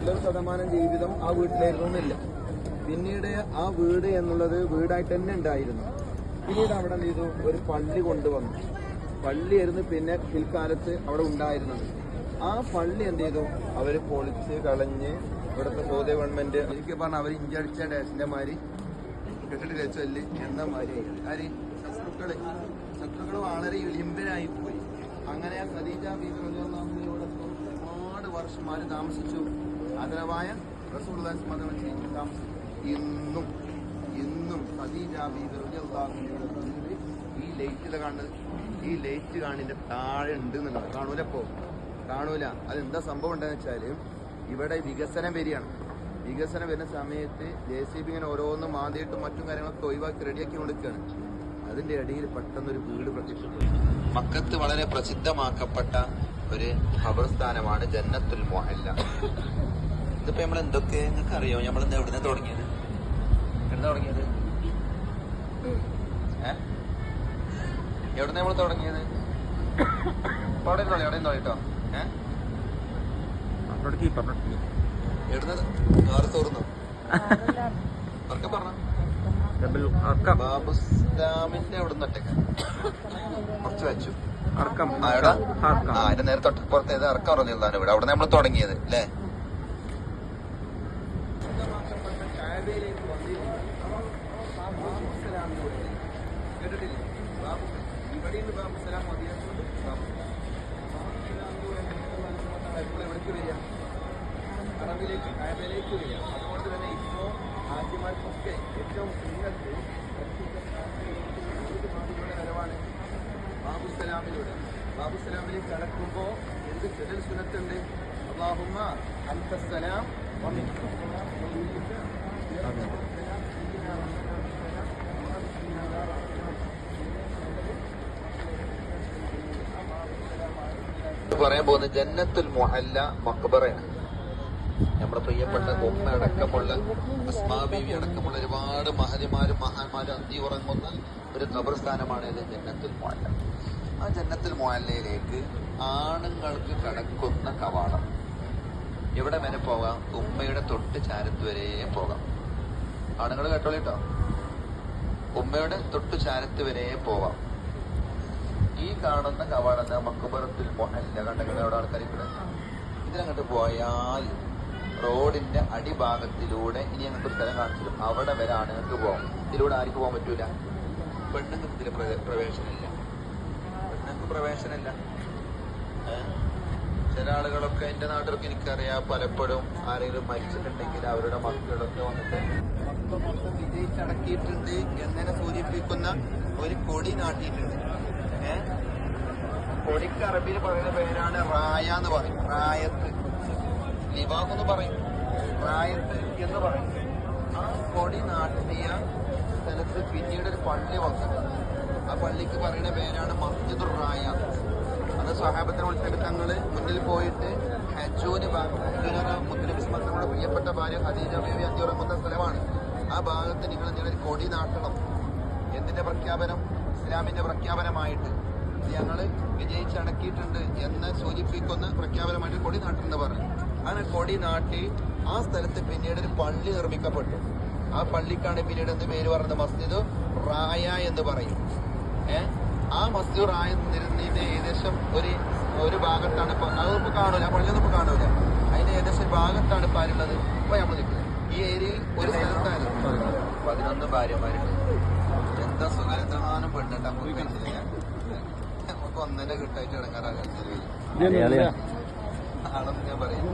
നല്ലൊരു ജീവിതം ആ വീട്ടിലായിരുന്നു എന്നില്ല. പിന്നീട് ആ വീട് എന്നുള്ളത് വീടായിട്ട് തന്നെ ഉണ്ടായിരുന്നു. പിന്നീട് അവിടെ എന്ത് ചെയ്തു, ഒരു പള്ളി കൊണ്ടുവന്നു. പള്ളിയായിരുന്നു പിന്നെ പിൽക്കാലത്ത് അവിടെ ഉണ്ടായിരുന്നത്. ആ പള്ളി എന്ത് ചെയ്തു, അവര് പൊളിച്ച് കളഞ്ഞ് ഇവിടുത്തെ സൗദി ഗവൺമെന്റ് എനിക്ക് പറഞ്ഞ അവർ ഇഞ്ചടിച്ച ഡേസിന്റെ മാതിരി കെട്ടിട്ട് വെച്ചല്ലേ എന്ന മാതിരി ശത്രുക്കള് വളരെ ഇളിമ്പനായി പോയി. അങ്ങനെ ഖദീജ ബീബി റളിയല്ലാഹു ഇവിടെ ഒരുപാട് വർഷമാര് താമസിച്ചു. ആദരവായ റസൂലുള്ളാഹി സ്വല്ലല്ലാഹു അലൈഹി വസല്ലം താമസിച്ചു. ഇന്നും ഖദീജ ബീബി റളിയല്ലാഹു അൻഹയുടെ ഈ ലൈറ്റ് കാണിന്റെ താഴെ ഉണ്ട് എന്നുള്ളത് കാണൂല. അതെന്താ സംഭവം ഉണ്ടെന്ന് വെച്ചാല് ഇവിടെ വികസനം വരികയാണ്. വികസനം വരുന്ന സമയത്ത് JCB ഇങ്ങനെ ഓരോന്നും മാന്തിയിട്ടും മറ്റും കാര്യങ്ങളൊക്കെ ഒഴിവാക്കി റെഡിയാക്കി കൊടുക്കുകയാണ്. അതിന്റെ ഇടയിൽ പെട്ടെന്നൊരു വീട് പ്രത്യക്ഷപ്പെട്ടു. മക്കത്ത് വളരെ പ്രസിദ്ധമാക്കപ്പെട്ട ഒരു ഖബർസ്ഥാനമാണ് ജന്നത്തുൽ മുഅല്ല. ഇതിപ്പോ നമ്മൾ എന്തൊക്കെ നിങ്ങൾക്ക് അറിയാമോ? നമ്മൾ എവിടുന്ന തുടങ്ങിയത്? എവിടുന്ന നമ്മൾ തുടങ്ങിയത്? അവിടെ കേട്ടോ. തുറന്നു ബാബുസ്ലാമിന്റെ അവിടുന്ന് ഒറ്റക്ക് കുറച്ച് വെച്ചു. അതിന്റെ നേരെ തൊട്ടപ്പുറത്തേത് അറക്കം പറഞ്ഞതാണ് ഇവിടെ. അവിടെ നമ്മൾ തുടങ്ങിയത് അല്ലേ? അറബിലേക്ക് വരിക. അതുകൊണ്ട് തന്നെ ഇപ്പോ ആദ്യമാർക്കൊക്കെ ഏറ്റവും സുന്നത്ത് വരവാണ് ബാബുസലാമിലേക്ക് കടക്കുമ്പോ എന്ത് ചെറിയ സുന്നത്തുണ്ട്? അല്ലാഹുമ്മ അൻതസ്സലാം പറയാൻ പോകുന്നത് ജന്നത്തുൽ മുഅല്ല മഖ്ബറയാണ്. നമ്മുടെ പ്രിയപ്പെട്ട ഉമ്മ അടക്കമുള്ള അസ്മാ ബീവി അടക്കമുള്ള ഒരുപാട് മഹതിമാരും മഹാന്മാരും അന്തി ഉറങ്ങുന്ന ഒരു ഖബർസ്ഥാനമാണ് ഇത് ജന്നത്തുൽ മുഅല്ല. ആ ജന്നത്തുൽ മുഅല്ലയിലേക്ക് ആണുങ്ങൾക്ക് കടക്കുന്ന കവാടം എവിടെ വരെ പോകാം? ഉമ്മയുടെ തൊട്ട് ചാരത്ത് വരെ പോകാം. ആണുങ്ങൾ കേട്ടോളിട്ടോ, ഉമ്മയുടെ തൊട്ട് ചാരത്ത് വരെ പോവാം. ഈ കാണുന്ന കവാടം മഖ്ബറത്തുൽ മുഅല്ല കണ്ടെങ്കിൽ അവിടെ ആൾക്കാർ ഇതിനങ്ങോട്ട് പോയാൽ റോഡിന്റെ അടിഭാഗത്തിലൂടെ ഇനി ഞങ്ങൾക്ക് സ്ഥലം കാണിച്ചിട്ടും അവിടെ വരെ ആണുങ്ങൾക്ക് പോകാം. ഇതിലൂടെ ആർക്ക് പോകാൻ പറ്റൂല? പെണ്ണുങ്ങൾക്ക് ഇതിൽ പ്രവേശനമില്ല. ചില ആളുകളൊക്കെ എന്റെ നാട്ടിലൊക്കെ എനിക്കറിയാം, പലപ്പോഴും ആരെങ്കിലും മരിച്ചിട്ടുണ്ടെങ്കിൽ അവരുടെ മക്കളൊക്കെ വന്നിട്ട് മൊത്തം വിജയിച്ചടക്കിയിട്ടുണ്ട് എന്നതിനെ സൂചിപ്പിക്കുന്ന ഒരു കൊടി നാട്ടിയിട്ടുണ്ട്. കൊടിക്ക് അറബിയിൽ പറയുന്ന പേരാണ് റായ എന്ന് പറയും. റായത്ത്, ലിവാഖ് എന്ന് പറയും, റായത്ത് എന്ന് പറയും. ആ കൊടി നാട്ടിയ സ്ഥലത്ത് പിന്നീട് ഒരു പള്ളി വന്നിട്ടുണ്ട്. ആ പള്ളിക്ക് പറയുന്ന പേരാണ് മസ്ജിദുർ റായ. അത് സ്വഹാബത്തിനെ വിളിച്ചിട്ട് തങ്ങള് മുന്നിൽ പോയിട്ട് ഹജ്ജൂന് മുത്തനബിസ്മങ്ങളുടെ പ്രിയപ്പെട്ട ഭാര്യ ഖദീജ ബീവി അന്തി ഉറങ്ങുന്ന സ്ഥലമാണ്. ആ ഭാഗത്ത് നിങ്ങൾ എന്തെങ്കിലും കൊടി നാട്ടണം. എന്തിന്റെ പ്രഖ്യാപനം? ഇസ്ലാമിന്റെ പ്രഖ്യാപനമായിട്ട് ഞങ്ങള് വിജയിച്ചടക്കിയിട്ടുണ്ട് എന്ന് സൂചിപ്പിക്കുന്ന പ്രഖ്യാപനമായിട്ട് കൊടി നാട്ടെന്ന് പറഞ്ഞു. അങ്ങനെ കൊടി നാട്ടി ആ സ്ഥലത്ത് പിന്നീട് ഒരു പള്ളി നിർമ്മിക്കപ്പെട്ടു. ആ പള്ളിക്കാണ് പിന്നീട് എന്ത് പേര് പറഞ്ഞത്? മസ്ജിദ് റായ എന്ന് പറയും. ആ മസ്ജിദ് റായ നിരുന്നതിന്റെ ഏകദേശം ഒരു ഭാഗത്താണ് ഇപ്പൊ. അതിപ്പോ കാണൂല, ആ പള്ളിയൊന്നും ഇപ്പൊ കാണൂല. അതിന്റെ ഏകദേശം ഒരു ഭാഗത്താണ് ഇപ്പൊ ആരുള്ളത്. ഇപ്പൊ നമ്മൾ നിൽക്കുന്നത് ഈ ഏരിയയിൽ ഒരു സ്ഥലത്തായിരുന്നു 11 ഭാര്യമാരുണ്ട്. എന്താ സുഖരത്രാനും പെണ്ണിട്ടാ നമുക്ക് ഒന്നര കിട്ടായിട്ട് ഇടങ്ങാറാകാൻ ആണെന്ന് ഞാൻ പറയും.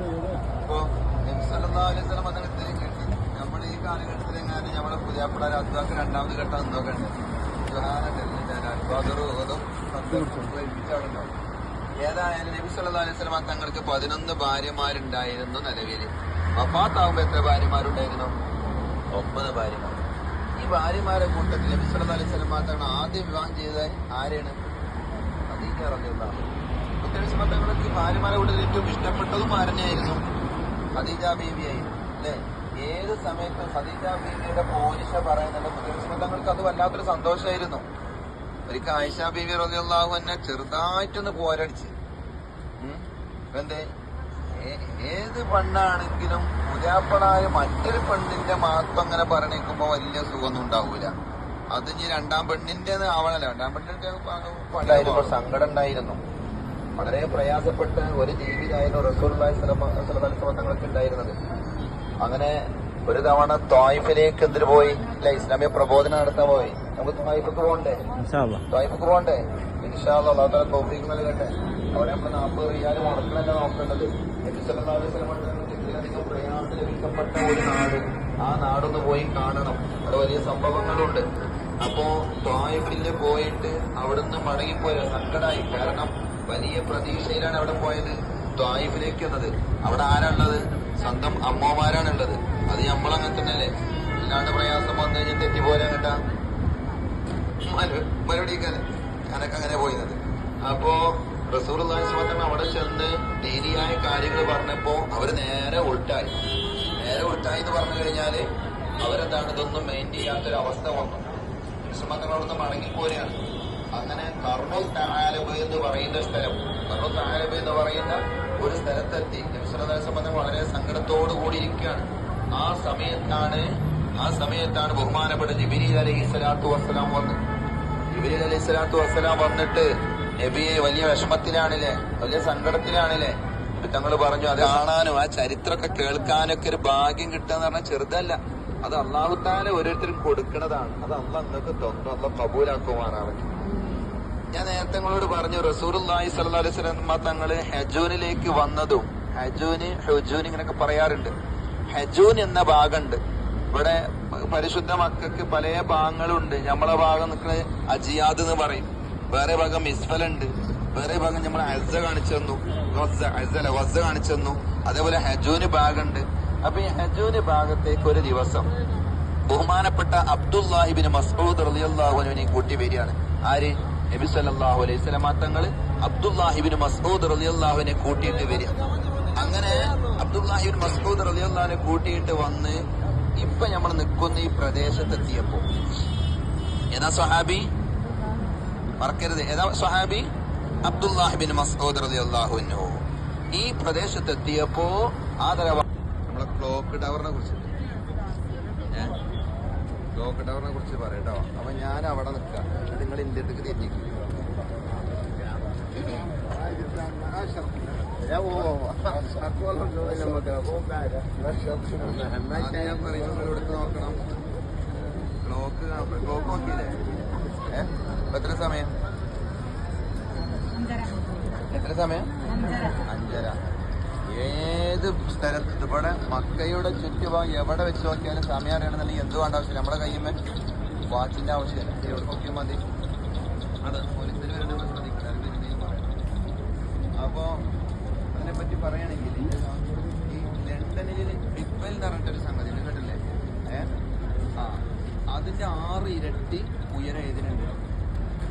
ഇപ്പൊ നബി സല്ലല്ലാഹു അലൈഹി വസല്ലം അതിന് ഇത്രയും കിട്ടി. നമ്മുടെ ഈ കാലഘട്ടത്തിൽ എങ്ങാനും നമ്മുടെ പുതിയാപ്പിള അദ്വാക്ക് രണ്ടാമത് ഘട്ടം എന്തൊക്കെ ഉണ്ട്? ഏതായാലും നബി സല്ലല്ലാഹു അലൈഹി വസല്ലം തങ്ങൾക്ക് 11 ഭാര്യമാരുണ്ടായിരുന്നു. നിലവിൽ വഫാത്താവുമ്പോ എത്ര ഭാര്യമാരുണ്ടായിരുന്നു? 9 ഭാര്യമാർ. ഈ ഭാര്യമാരെ കൂട്ടത്തിൽ നബി സല്ലല്ലാഹു അലൈഹി വസല്ലം തങ്ങൾ ആദ്യം വിവാഹം ചെയ്ത ആരെയാണ്? ഖദീജ റളിയല്ലാഹു അൻഹ. മുത്തനബി തങ്ങൾക്ക് ഭാര്യമാരെ കൂട്ടത്തിൽ ഏറ്റവും ഇഷ്ടപ്പെട്ടതും ആരെന്നെയായിരുന്നു? ഖദീജ ബീവിയായിരുന്നു അല്ലെ? ഏത് സമയത്തും ഖദീജ ബീവിയുടെ പോലിശ പറയുന്നത് മുത്തനബി തങ്ങൾക്ക് അത് വല്ലാത്തൊരു സന്തോഷമായിരുന്നു. ഒരിക്കൽ ആയിഷ ബീവി റളിയല്ലാഹു അൻഹ ചെറുതായിട്ടൊന്ന് പോരടിച്ച്. എന്തേ? ഏത് പെണ്ണാണെങ്കിലും പുതിയാപ്പളായ മറ്റൊരു പെണ്ണിന്റെ മാത്രം അങ്ങനെ പറഞ്ഞേക്കുമ്പോ വലിയ സുഖമൊന്നും ഉണ്ടാവൂല. അത് ഇനി രണ്ടാം പെണ്ണിന്റെ ആവണല്ലോ. രണ്ടാം പെണ്ണിന്റെ സങ്കടം ഉണ്ടായിരുന്നു. വളരെ പ്രയാസപ്പെട്ട ഒരു ജീവിതമായിരുന്നു റസൂലുള്ളാഹി സ്വല്ലല്ലാഹു അലൈഹി വസല്ലം തങ്ങൾക്ക് ഉണ്ടായിരുന്നത്. അങ്ങനെ ഒരു തവണ ത്വായിഫിലേക്ക് എന്തിനു പോയി? അല്ല, ഇസ്ലാമിക പ്രബോധനം നടത്താൻ പോയി. നമുക്ക് ത്വായിഫക്ക് പോകണ്ടേ? ത്വായിഫക്ക് പോകണ്ടേ? ഇൻഷാ അല്ലാഹ് അല്ലാഹു തആല തൗഫീഖ് നൽകട്ടെ. അവിടെ നമ്മൾ 40 റിയാൽ മുടക്കണല്ല നോക്കേണ്ടത്. നബി സല്ലല്ലാഹു അലൈഹി വസല്ലം ഇതിലധികം പ്രയാസം ലഭിക്കപ്പെട്ട ഒരു നാട്, ആ നാടൊന്ന് പോയി കാണണം. അവിടെ വലിയ സംഭവങ്ങളുണ്ട്. അപ്പോ ത്വായിഫിൽ പോയിട്ട് അവിടുന്ന് മടങ്ങിപ്പോയ സങ്കടമായി. കാരണം വലിയ പ്രതീക്ഷയിലാണ് അവിടെ പോയത്, ത്വായിഫിലേക്ക് എന്നത്. അവിടെ ആരാണുള്ളത്? സ്വന്തം അമ്മമാരാണുള്ളത്. അത് നമ്മളങ്ങനെ തന്നെയല്ലേ. അല്ലാണ്ട് പ്രയാസം വന്നു കഴിഞ്ഞാൽ തെറ്റിപ്പോലെ കേട്ടാ മറുപടിക്കല്ലേ ഞാനൊക്കെ അങ്ങനെ പോയിരുന്നത്. അപ്പോ റസൂലുള്ളാഹി സ്വല്ലല്ലാഹു അലൈഹി വസല്ലം അവിടെ ചെന്ന് ദീനിയായ കാര്യങ്ങൾ പറഞ്ഞപ്പോ അവര് നേരെ ഉൾട്ടായി എന്ന് പറഞ്ഞു കഴിഞ്ഞാല് അവരെന്താണ് ഇതൊന്നും മെയിൻറ്റെയിൻ ചെയ്യാത്തൊരവസ്ഥ വന്നു. വിശ്വമതങ്ങളവിടുന്ന് മടങ്ങിപ്പോലെയാണ്. അങ്ങനെ കർണുൽ തആലബ് എന്ന് പറയുന്ന സ്ഥലം, കർണുൽ തആലബ് എന്ന് പറയുന്ന ഒരു സ്ഥലത്തെത്തി. നബി സല്ലല്ലാഹു അലൈഹി വസല്ലം വളരെ സങ്കടത്തോടു കൂടിയിരിക്കുകയാണ്. ആ സമയത്താണ് ബഹുമാനപ്പെട്ട ജിബ്രീൽ അലൈഹിസ്സലാത്തു വസ്സലാം വന്നത്. ജിബ്രീൽ അലൈഹിസ്സലാത്തു വസ്സലാം വന്നിട്ട് നബിയെ വലിയ വിഷമത്തിലാണില്ലേ, വലിയ സങ്കടത്തിലാണില്ലേ. തങ്ങൾ പറഞ്ഞു അത് കാണാനും ആ ചരിത്രമൊക്കെ കേൾക്കാനൊക്കെ ഒരു ഭാഗ്യം കിട്ടാന്ന് പറഞ്ഞാൽ ചെറുതല്ല. അത് അല്ലാഹു തആല ഓരോരുത്തരും കൊടുക്കുന്നതാണ്. അത് അല്ലാഹ് നിങ്ങൾക്ക് തന്നു, അല്ലാഹ് കബൂലാക്കുമാറാണ്. ഞാൻ നേരത്തെ നിങ്ങളോട് പറഞ്ഞു റസൂലുള്ളാഹി സ്വല്ലല്ലാഹു അലൈഹി വസല്ലം തങ്ങള് ഹജൂനിലേക്ക് വന്നതും, ഹുജൂൻ ഇങ്ങനെയൊക്കെ പറയാറുണ്ട്. ഹജൂൻ എന്ന ഭാഗമുണ്ട് ഇവിടെ. പരിശുദ്ധ മക്കൾക്ക് പല ഭാഗങ്ങളുണ്ട്. നമ്മളെ ഭാഗം നിൽക്കുന്നത് അജിയാദ് എന്ന് പറയും, വേറെ ഭാഗം മിസ്ഫലുണ്ട്, വേറെ ഭാഗം നമ്മൾ അസ്സ കാണിച്ചു തന്നു, വസ്സ കാണിച്ചു തന്നു. അതേപോലെ ഹജൂന് ഭാഗമുണ്ട്. അപ്പൊ ഈ ഹജൂന് ഭാഗത്തേക്ക് ഒരു ദിവസം ബഹുമാനപ്പെട്ട അബ്ദുല്ലാഹി ഇബ്നു മസ്ഊദ് റളിയല്ലാഹു അൻഹുവിനെ കൂട്ടി വരികയാണ്. ആര്? നബി സല്ലല്ലാഹു അലൈഹി വസല്ലം തങ്ങൾ അബ്ദുല്ലാഹി ഇബ്നു മസ്ഊദ് റളിയല്ലാഹു അൻഹുവിനെ കൂട്ടിയിട്ട് വരിക. അങ്ങനെ അബ്ദുല്ലാഹി ഇബ്നു മസ്ഊദ് റളിയല്ലാഹു അൻഹു കൂട്ടിയിട്ട് വന്ന് ഇപ്പൊ നമ്മൾ നിൽക്കുന്ന ഈ പ്രദേശത്തെത്തിയപ്പോ ഏതാ സ്വഹാബി? മറക്കരുത്, ഏതാ സ്വഹാബി? അബ്ദുല്ലാഹി ഇബ്നു മസ്ഊദ് റളിയല്ലാഹു അൻഹു. ഈ പ്രദേശത്തെത്തിയപ്പോ നമ്മളെ ക്ലോക്ക് ടവറിനെ കുറിച്ച് പറയട്ടോ. അപ്പൊ ഞാൻ അവിടെ നിൽക്കാം, നിങ്ങൾ ഇന്ത്യക്ക് തെറ്റിക്കും. നോക്കണം ക്ലോക്ക് നോക്കിയില്ലേ? എത്ര സമയം? 5:30. ഏത് സ്ഥലത്ത് ഇവിടെ മക്കയുടെ ചുറ്റുഭാഗം എവിടെ വെച്ച് നോക്കിയാലും സമയം അറിയണമെന്നുണ്ടെങ്കിൽ എന്ത് വേണ്ട ആവശ്യമില്ല. നമ്മുടെ കയ്യുമ്മ വാച്ചിന്റെ ആവശ്യമില്ല. എവിടെ നോക്കിയാൽ മതി. അത് ഒരിക്കലും വരേണ്ട ശ്രദ്ധിക്കണം. അപ്പോ അതിനെപ്പറ്റി പറയുകയാണെങ്കിൽ ഈ ലണ്ടനിൽ ബിഗ് എന്ന് പറഞ്ഞിട്ടൊരു സംഗതി കേട്ടില്ലേ? അതിന്റെ 6 ഇരട്ടി ഉയരം ഇതിനുണ്ട്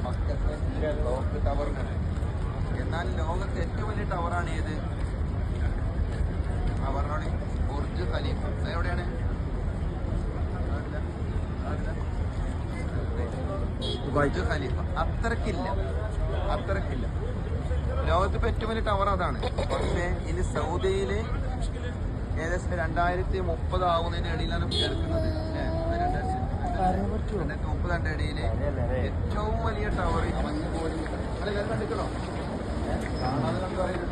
മക്കത്തെ ക്ലോക്ക് ടവറിനാണ്. എന്നാൽ ലോകത്തെ ഏറ്റവും വലിയ ടവറാണ് ഏത്? പറഞ്ഞോളി. Burj Khalifa. എവിടെയാണ്? ബുർജ് ഖലീഫ. അത്രക്കില്ല. ലോകത്തിപ്പോ ഏറ്റവും വലിയ ടവർ അതാണ്. പക്ഷേ ഇനി സൗദിയില് ഏകദേശം 2030 ആവുന്നതിന്റെ ഇടയിലാണ് കേൾക്കുന്നത്. 2030 ഇടയില് ഏറ്റവും വലിയ ടവർ കണ്ടിക്കണോ? കാണാതെ കണ്ടു അറിയില്ല.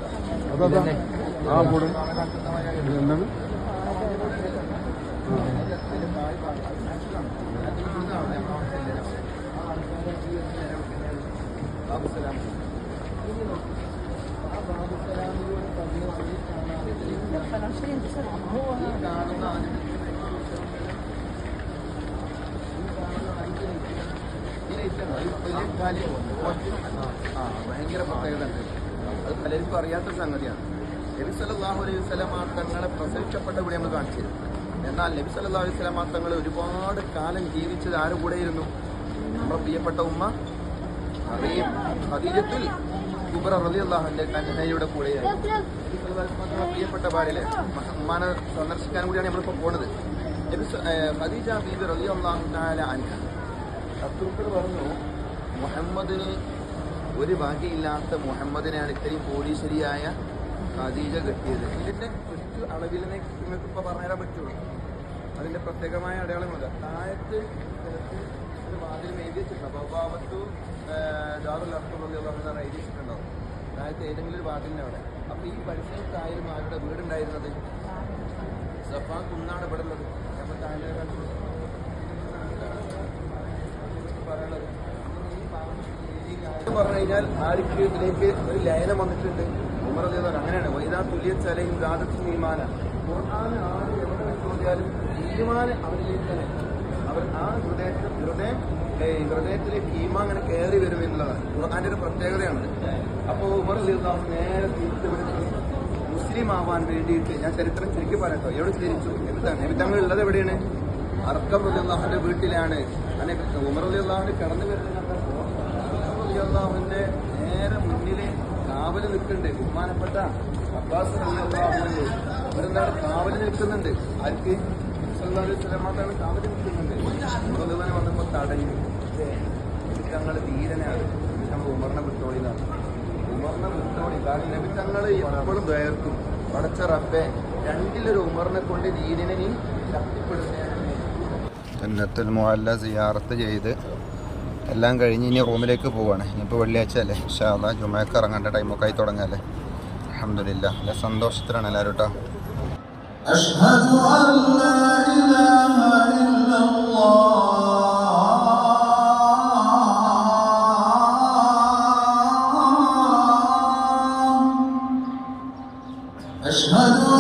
ഭയങ്കര പ്രത്യേകത ഉണ്ട്. അത് പലർക്കും അറിയാത്ത സംഗതിയാണ്. നബി സല്ലല്ലാഹു അലൈഹി വസല്ലം തങ്ങളെ പ്രസവിക്കപ്പെട്ട കൂടി നമ്മൾ കാണിച്ചിരുന്നു. എന്നാൽ നബി സല്ലല്ലാഹു അലൈഹി വസല്ലം തങ്ങൾ ഒരുപാട് കാലം ജീവിച്ചത് ആരും കൂടെയിരുന്നു? നമ്മുടെ പ്രിയപ്പെട്ട ഉമ്മ ഖദീജത്തുൽ കുബ്ര റളിയല്ലാഹു അൻഹയുടെ കൂടെയായിരുന്നു. പ്രിയപ്പെട്ട ഭാര്യയിലെ ഉമ്മാനെ സന്ദർശിക്കാൻ കൂടിയാണ് നമ്മളിപ്പോൾ പോകുന്നത്. ഖദീജ ബീബി റളിയല്ലാഹു തആല അൻഹ ശത്രുക്കൾ പറഞ്ഞു, മുഹമ്മദിന് ഒരു ഭാഗ്യമില്ലാത്ത മുഹമ്മദിനെയാണ് ഇത്രയും കോടീശ്വരിയായ ഖദീജ കെട്ടിയത്. ഇതിന്റെ ചുറ്റു അളവിൽ നിങ്ങൾക്ക് ഇപ്പൊ പറഞ്ഞുതരാൻ പറ്റുള്ളൂ. അതിന്റെ പ്രത്യേകമായ അടയാളങ്ങളല്ല. താഴത്ത് ഒരു വാതിൽ എഴുതി വെച്ചിട്ടുണ്ടോ? ബവാബത്തു ദാറുൽ അർഖം എന്ന് എഴുതി വെച്ചിട്ടുണ്ടാവും താഴത്ത് ഏതെങ്കിലും ഒരു വാതിലിന്റെ അവിടെ. അപ്പൊ ഈ പരിസരത്തായാലും ആരുടെ വീടുണ്ടായിരുന്നത്? സഫാ കുന്നാണ് ഇവിടെ ഉള്ളത്. അപ്പൊ താഴെ പറയാനുള്ളത് പറഞ്ഞു കഴിഞ്ഞാൽ ആർക്ക് ഇതിലേക്ക് ഒരു ലയനം വന്നിട്ടുണ്ട്. ഉമർ റളിയല്ലാഹു അൻഹു അങ്ങനെയാണ്. വൈദാ തുലിയത് അലൈഹിം ദാദത്തുൽ ഈമാന. ഖുർആൻ ആര് എവിടെ ചോദിച്ചാലും ഈമാൻ അവരിലേക്ക് തന്നെ അവർ ആ ഹൃദയത്തിലേക്ക് ഈമാൻ അങ്ങനെ കയറി വരും എന്നുള്ളതാണ് ഖുർആന്റെ ഒരു പ്രത്യേകതയാണ്. അപ്പോൾ ഉമർ റളിയല്ലാഹു അൻഹു നേരെ തിരിച്ചു മുസ്ലിം ആവാൻ വേണ്ടിയിട്ട്, ഞാൻ ചരിത്രം ചുരുക്കി പറയട്ടോ, എവിടെ തിരിച്ചു? നബി തങ്ങൾ ഉള്ളത് എവിടെയാണ്? അർഖം റളിയല്ലാഹു അൻഹുവിന്റെ വീട്ടിലാണ്. ഉമർ റളിയല്ലാഹു അൻഹു കടന്നു വരുന്നത് റളിയല്ലാഹുവിന്റെ നേരെ മുന്നില് കാവല് നിൽക്കുന്നുണ്ട്. ബഹുമാനപ്പെട്ട അബ്ബാസ് റളിയല്ലാഹു അൻഹു അവരെന്താണ് കാവല് നിൽക്കുന്നുണ്ട്. ആർക്ക്? സല്ലല്ലാഹു അലൈഹി വസല്ലം മാത്രമാണ് കാവല് നിൽക്കുന്നുണ്ട്. റളിയല്ലാഹു വന്നപ്പോൾ തടഞ്ഞു. നബിത്തങ്ങൾ ധീരനാണ്. നമ്മൾ ഉമറിനെ വിട്ടോളിന്നാണ്. ഉമറിനെ വിട്ടോളി. കാരണം നബിത്തങ്ങൾ എപ്പോഴും ദയർക്കും. പടച്ച റബ്ബെ, രണ്ടിലൊരു ഉമറിനെ കൊണ്ട് ദീനിനെ നീ ശക്തിപ്പെടുത്തുകയാണ്. ജന്നത്തുൽ മുഅല്ല സിയാറത്ത് ചെയ്ത് എല്ലാം കഴിഞ്ഞ് ഇനി റൂമിലേക്ക് പോവാണ്. ഇനിയിപ്പോൾ വെള്ളിയാഴ്ച അല്ലേ, ഇൻഷാ അല്ലാഹ് ജുമഅക്ക് ഇറങ്ങേണ്ട ടൈമൊക്കെ ആയി തുടങ്ങല്ലേ. അൽഹംദുലില്ലാഹ്, നല്ല സന്തോഷത്തിലാണ് എല്ലാവരും കേട്ടോ. അഷ്ഹദു അല്ലാ ഇലാഹ ഇല്ലല്ലാഹ് അഷ്ഹദു